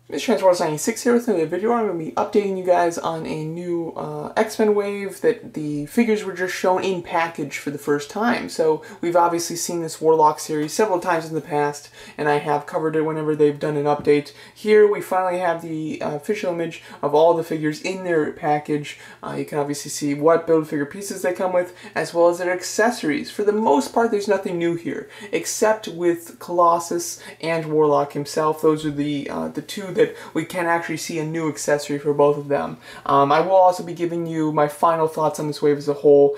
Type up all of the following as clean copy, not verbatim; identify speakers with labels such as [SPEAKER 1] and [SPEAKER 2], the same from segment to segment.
[SPEAKER 1] Mr. Transformers 96 here with another video. I'm going to be updating you guys on a new X-Men wave that the figures were just shown in package for the first time. So we've obviously seen this Warlock series several times in the past, and I have covered it whenever they've done an update. Here we finally have the official image of all the figures in their package. You can obviously see what Build-A-Figure pieces they come with, as well as their accessories. For the most part, there's nothing new here, except with Colossus and Warlock himself. Those are the two that we can actually see a new accessory for both of them. I will also be giving you my final thoughts on this wave as a whole,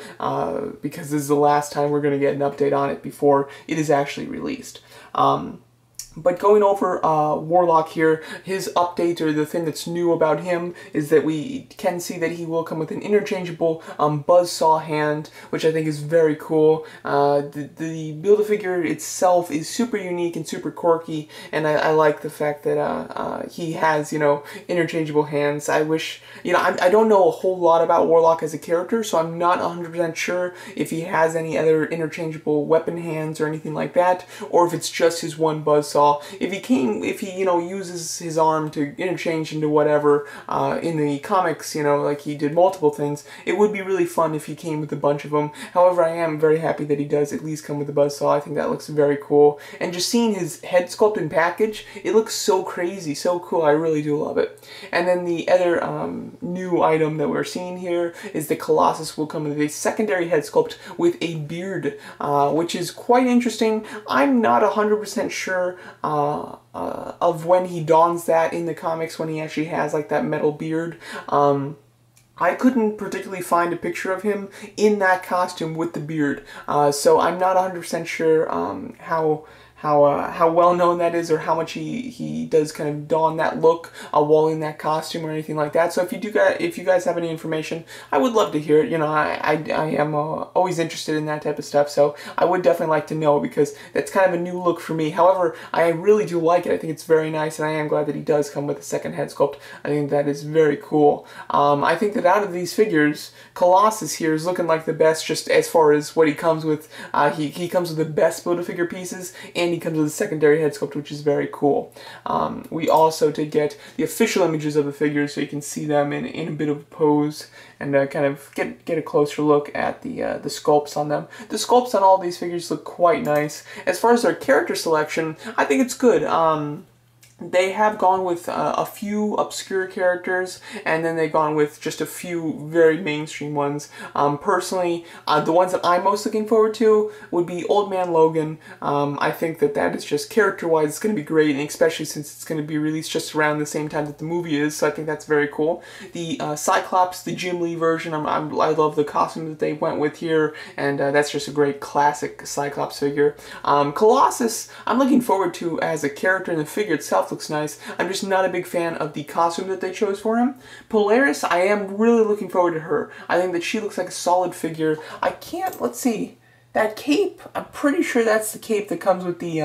[SPEAKER 1] because this is the last time we're going to get an update on it before it is actually released. But going over Warlock here, his update, or the thing that's new about him, is that we can see that he will come with an interchangeable buzzsaw hand, which I think is very cool. The Build-A-Figure itself is super unique and super quirky, and I like the fact that he has, interchangeable hands. I wish, I don't know a whole lot about Warlock as a character, so I'm not 100% sure if he has any other interchangeable weapon hands or anything like that, or if it's just his one buzzsaw. If he uses his arm to interchange into whatever in the comics, like he did multiple things, it would be really fun if he came with a bunch of them. However, I am very happy that he does at least come with a buzzsaw. I think that looks very cool. And just seeing his head sculpt and package, it looks so crazy, so cool. I really do love it. And then the other new item that we're seeing here is the Colossus will come with a secondary head sculpt with a beard, which is quite interesting. I'm not 100% sure of when he dons that in the comics, when he actually has like that metal beard. I couldn't particularly find a picture of him in that costume with the beard, so I'm not 100% sure how well known that is, or how much he does kind of don that look while in that costume or anything like that. So if you guys have any information, I would love to hear it. I am always interested in that type of stuff, so I would definitely like to know, because that's kind of a new look for me. However, I really do like it. I think it's very nice, and I am glad that he does come with a second head sculpt. I think that is very cool. I think that out of these figures, Colossus here is looking like the best, just as far as what he comes with. He comes with the best Build-A-Figure pieces, and he comes with a secondary head sculpt, which is very cool. We also did get the official images of the figures, so you can see them in a bit of a pose, and kind of get a closer look at the sculpts on them. The sculpts on all these figures look quite nice. As far as their character selection, I think it's good. They have gone with a few obscure characters, and then they've gone with just a few very mainstream ones. Personally, the ones that I'm most looking forward to would be Old Man Logan. I think that is just character-wise, it's going to be great, and especially since it's going to be released just around the same time that the movie is, so I think that's very cool. The Cyclops, the Jim Lee version, I love the costume that they went with here, and that's just a great classic Cyclops figure. Colossus, I'm looking forward to as a character, and the figure itself looks nice. I'm just not a big fan of the costume that they chose for him. Polaris, I am really looking forward to her. I think that she looks like a solid figure. Let's see, that cape, I'm pretty sure that's the cape that comes with the,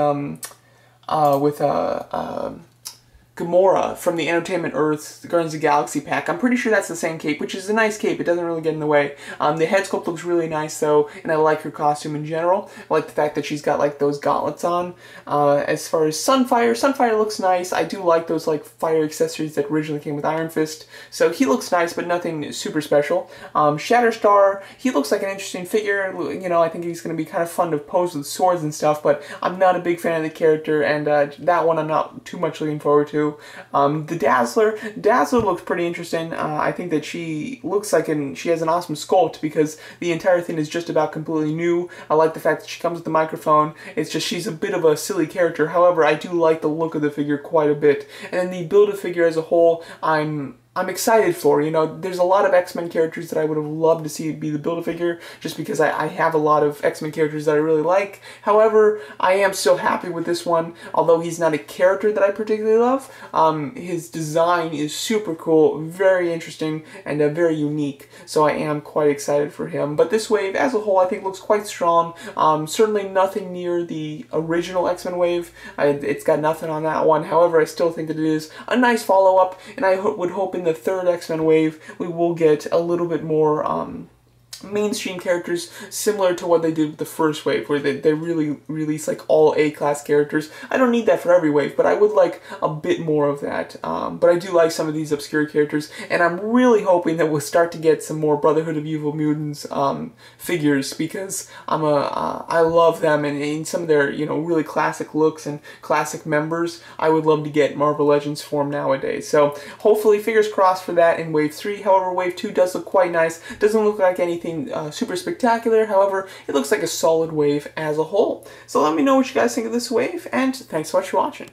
[SPEAKER 1] Gamora from the Entertainment Earth, the Guardians of the Galaxy pack. I'm pretty sure that's the same cape, which is a nice cape. It doesn't really get in the way. The head sculpt looks really nice, though, and I like her costume in general. I like the fact that she's got, like, those gauntlets on. As far as Sunfire looks nice. I do like those, like, fire accessories that originally came with Iron Fist. So he looks nice, but nothing super special. Shatterstar, he looks like an interesting figure. I think he's going to be kind of fun to pose with swords and stuff, but I'm not a big fan of the character, and that one I'm not too much looking forward to. The Dazzler looks pretty interesting. I think that she looks like she has an awesome sculpt, because the entire thing is just about completely new. I like the fact that she comes with the microphone. It's just she's a bit of a silly character. However, I do like the look of the figure quite a bit. And then the Build-A-Figure as a whole, I'm excited for. There's a lot of X-Men characters that I would have loved to see be the Build-A-Figure, just because I have a lot of X-Men characters that I really like. However, I am so happy with this one. Although he's not a character that I particularly love, his design is super cool, very interesting, and very unique. So I am quite excited for him. But this wave, as a whole, I think looks quite strong. Certainly nothing near the original X-Men wave. It's got nothing on that one. However, I still think that it is a nice follow-up, and I would hope in the third X-Men wave we will get a little bit more mainstream characters similar to what they did with the first wave, where they really release like all A-class characters. I don't need that for every wave, but I would like a bit more of that. But I do like some of these obscure characters, and I'm really hoping that we'll start to get some more Brotherhood of Evil Mutants figures, because I love them, and in some of their, you know, really classic looks and classic members, I would love to get Marvel Legends form nowadays. So hopefully, fingers crossed for that in Wave 3. However, Wave 2 does look quite nice. Doesn't look like anything super spectacular. However, it looks like a solid wave as a whole. So let me know what you guys think of this wave, and thanks so much for watching.